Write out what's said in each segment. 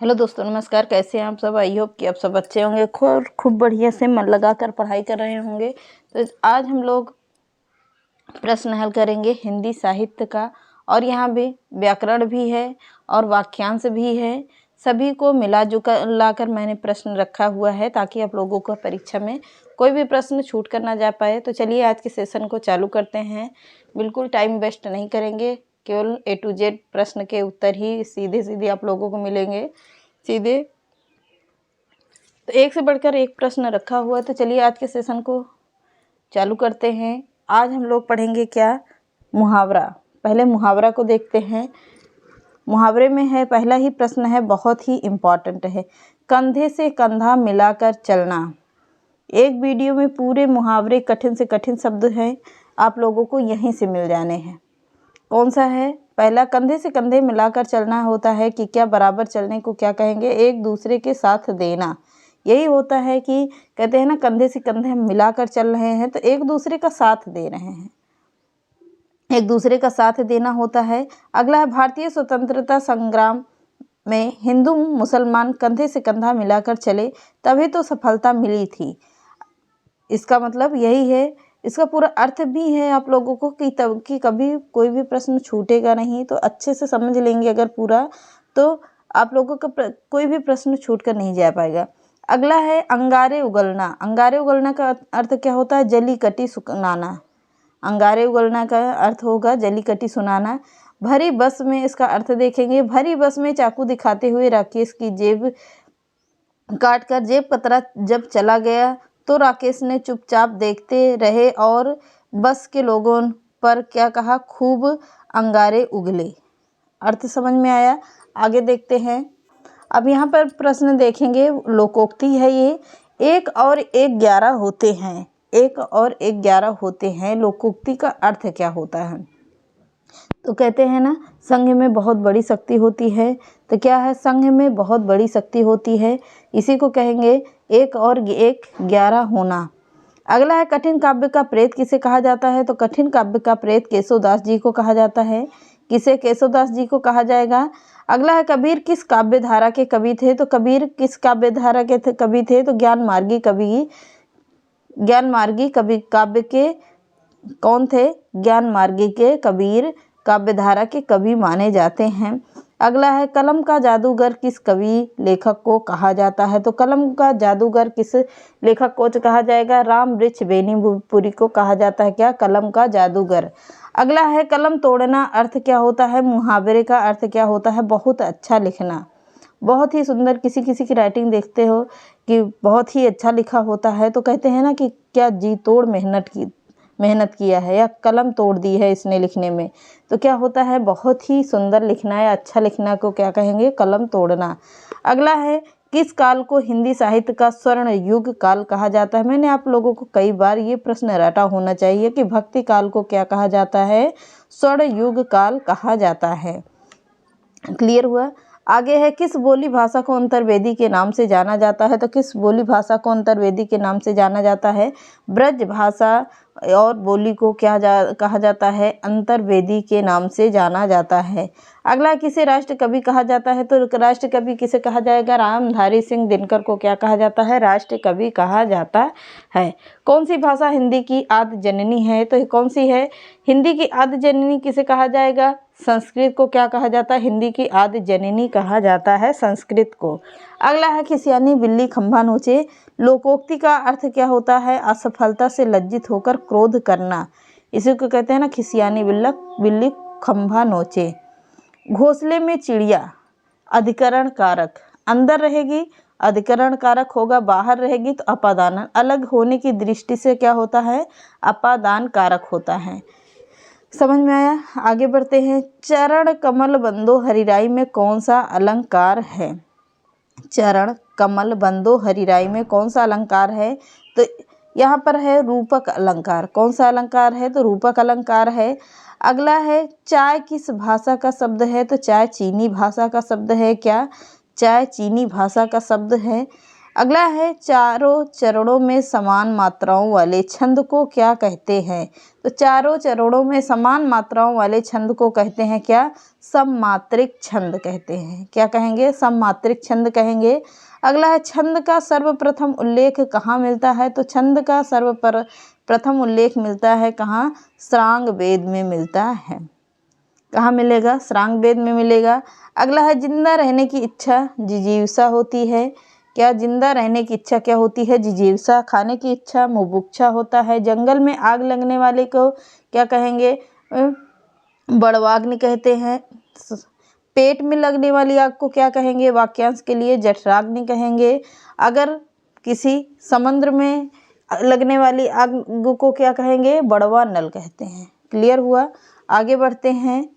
Hello दोस्तों, नमस्कार। कैसे हैं आप सब? आई होप कि आप सब अच्छे होंगे, खूब बढ़िया से मन लगाकर पढ़ाई कर रहे होंगे। तो आज हम लोग प्रश्न हल करेंगे हिंदी साहित्य का, और यहाँ भी व्याकरण भी है और वाक्यांश भी है। सभी को मिला जुला मैंने प्रश्न रखा हुआ है ताकि आप लोगों को परीक्षा में कोई भी प्रश्न छूट कर ना जा पाए। तो चलिए आज के सेशन को चालू करते हैं। बिल्कुल टाइम वेस्ट नहीं करेंगे, केवल A to Z प्रश्न के उत्तर ही सीधे सीधे आप लोगों को मिलेंगे सीधे। तो एक से बढ़कर एक प्रश्न रखा हुआ है। तो चलिए आज के सेशन को चालू करते हैं। आज हम लोग पढ़ेंगे क्या? मुहावरा। पहले मुहावरा को देखते हैं। मुहावरे में है, पहला ही प्रश्न है, बहुत ही इम्पॉर्टेंट है। कंधे से कंधा मिलाकर चलना। एक वीडियो में पूरे मुहावरे, कठिन से कठिन शब्द हैं, आप लोगों को यहीं से मिल जाने हैं। कौन सा है? पहला, कंधे से कंधे मिलाकर चलना होता है कि क्या बराबर चलने को क्या कहेंगे? एक दूसरे के साथ देना। यही होता है कि कहते हैं ना, कंधे से कंधे हम मिलाकर चल रहे हैं तो एक दूसरे का साथ दे रहे हैं, एक दूसरे का साथ देना होता है। अगला है, भारतीय स्वतंत्रता संग्राम में हिंदू मुसलमान कंधे से कंधा मिलाकर चले तभी तो सफलता मिली थी। इसका मतलब यही है। इसका पूरा अर्थ भी है आप लोगों को कि तब कि कभी कोई भी प्रश्न छूटेगा नहीं। तो अच्छे से समझ लेंगे अगर पूरा, तो आप लोगों का कोई भी प्रश्न छूट कर नहीं जा पाएगा। अगला है, अंगारे उगलना। अंगारे उगलना का अर्थ क्या होता है? जली कटी सुनाना। अंगारे उगलना का अर्थ होगा जली कटी सुनाना। भरी बस में इसका अर्थ देखेंगे। भरी बस में चाकू दिखाते हुए राकेश की जेब काट कर जेब कतरा जब चला गया तो राकेश ने चुपचाप देखते रहे और बस के लोगों पर क्या कहा? खूब अंगारे उगले। अर्थ समझ में आया? आगे देखते हैं। अब यहाँ पर प्रश्न देखेंगे, लोकोक्ति है ये। 1 और 1 11 होते हैं। 1 और 1 11 होते हैं। लोकोक्ति का अर्थ क्या होता है? तो कहते हैं ना, संघ में बहुत बड़ी शक्ति होती है। तो क्या है? संघ में बहुत बड़ी शक्ति होती है, इसी को कहेंगे 1 और 1 11 होना। अगला है, कठिन काव्य का प्रेत किसे कहा जाता है? तो कठिन काव्य का प्रेत केशवदास जी को कहा जाता है। किसे? केशवदास जी को कहा जाएगा। अगला है, कबीर किस काव्य धारा के कवि थे? तो कबीर किस काव्य धारा के कवि थे? तो ज्ञान मार्गी कवि काव्य के कौन थे? ज्ञान मार्गी के कबीर काव्यधारा के कवि माने जाते हैं। अगला है, कलम का जादूगर किस कवि लेखक को कहा जाता है? तो कलम का जादूगर किस लेखक को कहा जाएगा? राम वृक्ष बेनीपुरी को कहा जाता है क्या? कलम का जादूगर। अगला है, कलम तोड़ना अर्थ क्या होता है? मुहावरे का अर्थ क्या होता है? बहुत अच्छा लिखना। बहुत ही सुंदर। किसी किसी की राइटिंग देखते हो कि बहुत ही अच्छा लिखा होता है तो कहते हैं ना कि क्या जी तोड़ मेहनत किया है, या कलम तोड़ दी है इसने लिखने में। तो क्या होता है? बहुत ही सुंदर लिखना या अच्छा लिखना को क्या कहेंगे? कलम तोड़ना। अगला है, किस काल को हिंदी साहित्य का स्वर्ण युग काल कहा जाता है? मैंने आप लोगों को कई बार ये प्रश्न रटा होना चाहिए कि भक्ति काल को क्या कहा जाता है? स्वर्ण युग काल कहा जाता है। क्लियर हुआ? आगे है, किस बोली भाषा को अंतर्वेदी के नाम से जाना जाता है? तो किस बोली भाषा को अंतर्वेदी के नाम से जाना जाता है? ब्रज भाषा और बोली को क्या कहा जाता है? अंतर्वेदी के नाम से जाना जाता है। अगला, किसे राष्ट्र कवि कहा जाता है? तो राष्ट्र कवि किसे कहा जाएगा? रामधारी सिंह दिनकर को क्या कहा जाता है? राष्ट्र कवि कहा जाता है। कौन सी भाषा हिंदी की आद्य जननी है? तो कौन सी है? हिंदी की आद्य जननी किसे कहा जाएगा? संस्कृत को क्या कहा जाता है? हिंदी की आद्य जननी कहा जाता है संस्कृत को। अगला है, खिसियानी बिल्ली खंभा नोचे। लोकोक्ति का अर्थ क्या होता है? असफलता से लज्जित होकर क्रोध करना। इसी को कहते हैं ना, खिसियानी बिल्ली खंभा नोचे। घोंसले में चिड़िया। अधिकरण कारक। अंदर रहेगी अधिकरण कारक होगा, बाहर रहेगी तो अपादान। अलग होने की दृष्टि से क्या होता है? अपादान कारक होता है। समझ में आया? आगे बढ़ते हैं। चरण कमल बंदो हरिराई में कौन सा अलंकार है? चरण कमल बंदो हरिराई में कौन सा अलंकार है? तो यहाँ पर है रूपक अलंकार। कौन सा अलंकार है? तो रूपक अलंकार है। अगला है, चाय किस भाषा का शब्द है? तो चाय चीनी भाषा का शब्द है। क्या? चाय चीनी भाषा का शब्द है। अगला है चारों चरणों में समान मात्राओं वाले छंद को क्या कहते हैं। तो चारों चरणों में समान मात्राओं वाले छंद को कहते हैं क्या, सममात्रिक छंद कहते हैं। क्या कहेंगे, सममात्रिक छंद कहेंगे। अगला है छंद का सर्वप्रथम उल्लेख कहाँ मिलता है। तो छंद का सर्वप्रथम उल्लेख मिलता है कहाँ, सारंग वेद में मिलता है। कहाँ मिलेगा, सारंग वेद में मिलेगा। अगला है जिंदा रहने की इच्छा जिजीविषा होती है। क्या जिंदा रहने की इच्छा क्या होती है, जिजीविषा। खाने की इच्छा मुमुक्षा होता है। जंगल में आग लगने वाले को क्या कहेंगे, बड़वाग्नि कहते हैं। पेट में लगने वाली आग को क्या कहेंगे, वाक्यांश के लिए जठराग्नि कहेंगे। अगर किसी समुद्र में लगने वाली आग को क्या कहेंगे, बड़वा नल कहते हैं। क्लियर हुआ। आगे बढ़ते हैं।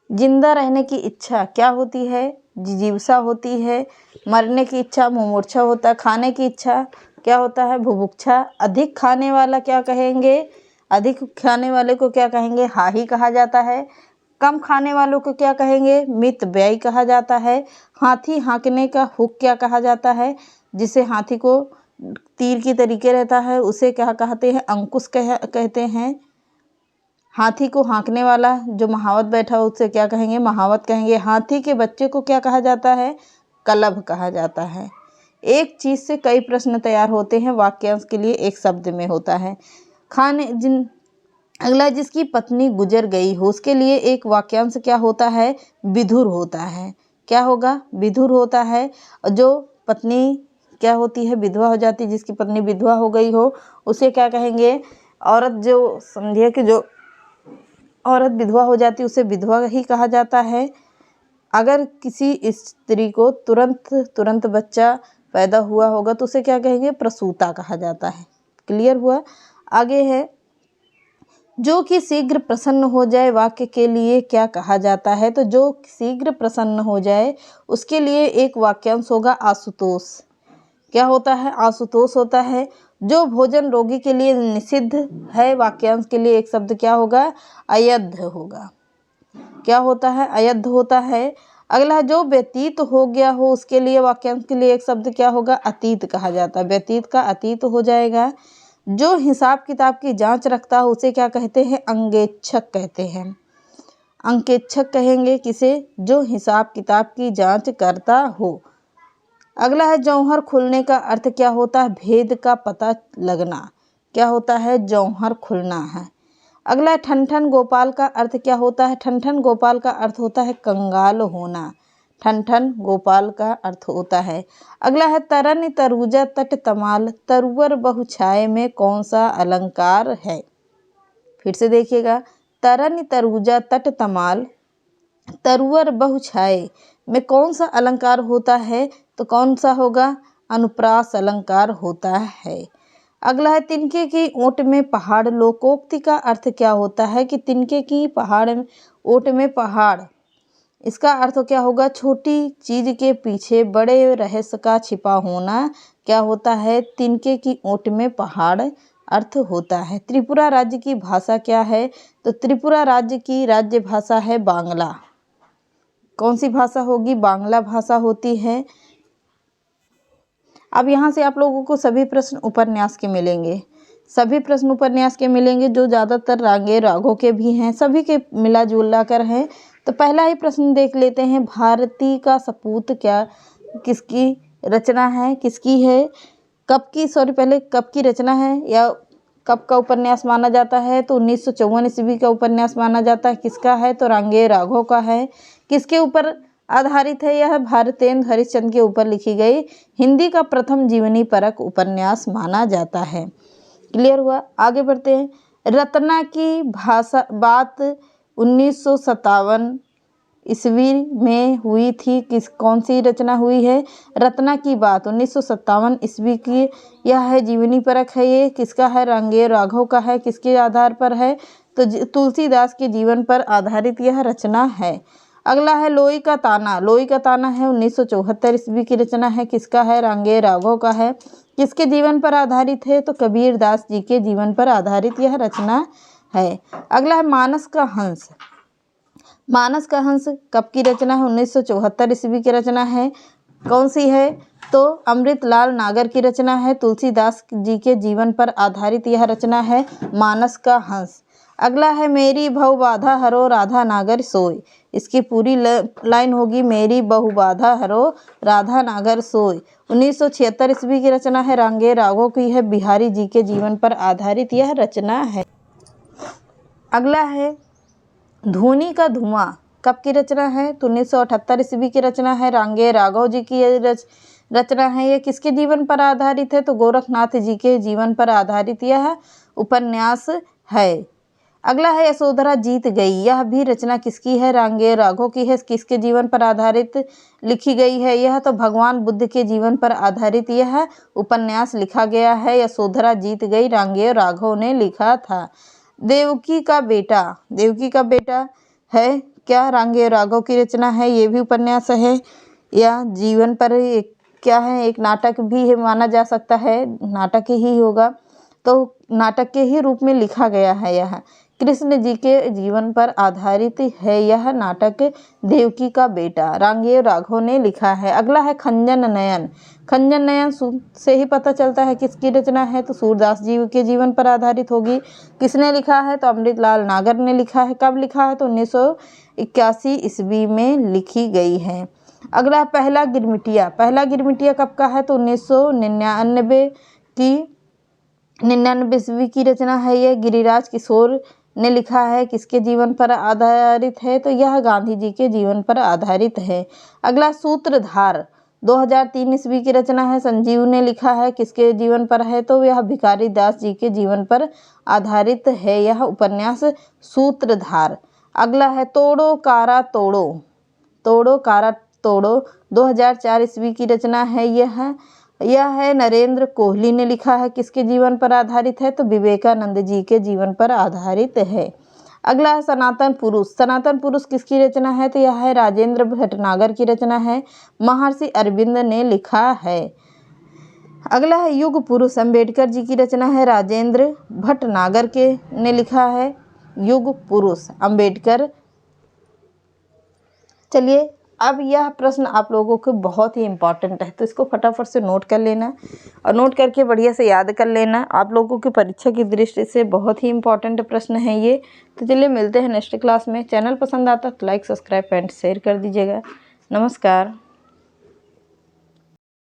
जिंदा रहने की इच्छा क्या होती है, जिजीविषा होती है। मरने की इच्छा मुमूर्छा होता है। खाने की इच्छा क्या होता है, बुभुक्षा। अधिक खाने वाला क्या कहेंगे, अधिक खाने वाले को क्या कहेंगे, हाही कहा जाता है। कम खाने वालों को क्या कहेंगे, मित व्यय कहा जाता है। हाथी हाँकने का हुक क्या कहा जाता है, जिसे हाथी को तीर की तरीके रहता है उसे क्या कहते हैं, अंकुश कहते हैं। हाथी को हाँकने वाला जो महावत बैठा हो उसे क्या कहेंगे, महावत कहेंगे। हाथी के बच्चे को क्या कहा जाता है, कलभ कहा जाता है। एक चीज से कई प्रश्न तैयार होते हैं, वाक्यांश के लिए एक शब्द में होता है। अगला, जिसकी पत्नी गुजर गई हो उसके लिए एक वाक्यांश क्या होता है, विधुर होता है। क्या होगा, विधुर होता है। जो पत्नी क्या होती है, विधवा हो जाती है, जिसकी पत्नी विधवा हो गई हो उसे क्या कहेंगे, औरत जो समझिए कि जो औरत विधवा हो जाती है उसे विधवा ही कहा जाता है। अगर किसी स्त्री को तुरंत बच्चा पैदा हुआ होगा तो उसे क्या कहेंगे, प्रसूता कहा जाता है। क्लियर हुआ। आगे है, जो कि शीघ्र प्रसन्न हो जाए वाक्य के लिए क्या कहा जाता है। तो जो शीघ्र प्रसन्न हो जाए उसके लिए एक वाक्यांश होगा आशुतोष। क्या होता है, आशुतोष होता है। जो भोजन रोगी के लिए निषिद्ध है, वाक्यांश के लिए एक शब्द क्या होगा, अयद्ध होगा। क्या होता है, अयद्ध होता है। अगला है, जो व्यतीत हो गया हो उसके लिए वाक्यांश के लिए एक शब्द क्या होगा, अतीत कहा जाता है। व्यतीत का अतीत हो जाएगा। जो हिसाब किताब की जांच रखता हो उसे क्या कहते हैं, अंकेक्षक कहते हैं। अंकेक्षक कहेंगे किसे, जो हिसाब किताब की जांच करता हो। अगला है, जौहर खुलने का अर्थ क्या होता है, भेद का पता लगना। क्या होता है, जौहर खुलना है। अगला है, ठनठन गोपाल का अर्थ क्या होता है। ठनठन गोपाल का अर्थ होता है कंगाल होना। ठनठन गोपाल का अर्थ होता है। अगला है, तरन तरुजा तट तमाल तरुवर बहुछाए में कौन सा अलंकार है। फिर से देखिएगा, तरन तरुजा तट तमाल तरुवर बहुछाए में कौन सा अलंकार होता है। तो कौन सा होगा, अनुप्रास अलंकार होता है। अगला है, तिनके की ओट में पहाड़। लोकोक्ति का अर्थ क्या होता है कि तिनके की ओट में पहाड़। इसका अर्थ क्या होगा, छोटी चीज के पीछे बड़े रहस्य का छिपा होना क्या होता है, तिनके की ओट में पहाड़ अर्थ होता है। त्रिपुरा राज्य की भाषा क्या है। तो त्रिपुरा राज्य की राज्य भाषा है बांग्ला। कौन सी भाषा होगी, बांग्ला भाषा होती है। अब यहाँ से आप लोगों को सभी प्रश्न उपन्यास के मिलेंगे। सभी प्रश्न उपन्यास के मिलेंगे, जो ज़्यादातर रागे रागों के भी हैं, सभी के मिला जुला कर हैं। तो पहला ही प्रश्न देख लेते हैं, भारती का सपूत क्या किसकी रचना है, किसकी है, कब की, पहले कब की रचना है या कब का उपन्यास माना जाता है। तो 1954 ईस्वी का उपन्यास माना जाता है। किसका है, तो रांगे राघव का है। किसके ऊपर आधारित है, यह भारतेंद्र हरिश्चंद्र के ऊपर लिखी गई हिंदी का प्रथम जीवनी परक उपन्यास माना जाता है। क्लियर हुआ। आगे बढ़ते हैं। रत्ना की बात 1957 ईस्वी में हुई थी। कौन सी रचना हुई है, रत्ना की बात 1957 ईस्वी की। यह है जीवनी परक है। ये किसका है, रांगे राघव का है। किसके आधार पर है, तो तुलसीदास के जीवन पर आधारित यह रचना है। अगला है, लोई का ताना। लोई का ताना है 1974 ईस्वी की रचना है। किसका है, रांगे राघव का है। किसके जीवन पर आधारित है, तो कबीर दास जी के जीवन पर आधारित यह रचना है। अगला है, मानस का हंस। मानस का हंस कब की रचना है, 1974 ईस्वी की रचना है। कौन सी है? तो अमृतलाल नागर की रचना है। तुलसीदास जी के जीवन पर आधारित यह रचना है। मानस का हंस। अगला है मेरी बहु बाधा हरो राधा नागर सोय। इसकी पूरी लाइन होगी मेरी बहु बाधा हरो राधा नागर सोय। 1976 ईस्वी की रचना है। रांगे राघव की है। बिहारी जी के जीवन पर आधारित यह रचना है। अगला है धूनी का धुआं कब की रचना है? तो 1978 ईस्वी की रचना है। रांगे राघव जी की रचना है। ये किसके जीवन पर आधारित है? तो गोरखनाथ जी के जीवन पर आधारित यह उपन्यास है। अगला है यशोधरा जीत गई। यह भी रचना किसकी है? रांगे राघव की है। किसके जीवन पर आधारित लिखी गई है? यह तो भगवान बुद्ध के जीवन पर आधारित यह उपन्यास लिखा गया है। यशोधरा जीत गई रांगे राघव ने लिखा था। देवकी का बेटा है क्या? रांगे राघव की रचना है। ये भी उपन्यास है या जीवन पर क्या है? एक नाटक भी है, माना जा सकता है, नाटक ही होगा। तो नाटक के ही रूप में लिखा गया है। यह कृष्ण जी के जीवन पर आधारित है। यह नाटक देवकी का बेटा रांगे राघव ने लिखा है। अगला है खंजन नयन से ही पता चलता है किसकी रचना है। तो सूरदास जी के जीवन पर आधारित होगी। किसने लिखा है? तो अमृतलाल नागर ने लिखा है। कब लिखा है? तो 1981 ईस्वी में लिखी गई है। अगला पहला गिरमिटिया कब का है? तो 1999 ईस्वी की रचना है। यह गिरिराज किशोर ने लिखा है। किसके जीवन पर आधारित है? तो यह गांधी जी के जीवन पर आधारित है। अगला सूत्रधार 2003 ईस्वी की रचना है। संजीव ने लिखा है। किसके जीवन पर है? तो यह भिखारी दास जी के जीवन पर आधारित है। यह उपन्यास सूत्रधार। अगला है तोड़ो कारा तोड़ो 2004 ईस्वी की रचना है। यह है नरेंद्र कोहली ने लिखा है। किसके जीवन पर आधारित है? तो विवेकानंद जी के जीवन पर आधारित है। अगला है सनातन पुरुष किसकी रचना है? तो यह है राजेंद्र भटनागर की रचना है। महर्षि अरविंद ने लिखा है। अगला है युग पुरुष अम्बेडकर जी की रचना है। राजेंद्र भटनागर ने लिखा है। युग पुरुष अम्बेडकर। चलिए, अब यह प्रश्न आप लोगों को बहुत ही इम्पॉर्टेंट है, तो इसको फटाफट से नोट कर लेना और नोट करके बढ़िया से याद कर लेना। आप लोगों की परीक्षा की दृष्टि से बहुत ही इम्पॉर्टेंट प्रश्न है ये। तो चलिए मिलते हैं नेक्स्ट क्लास में। चैनल पसंद आता तो लाइक, सब्सक्राइब एंड शेयर कर दीजिएगा। नमस्कार।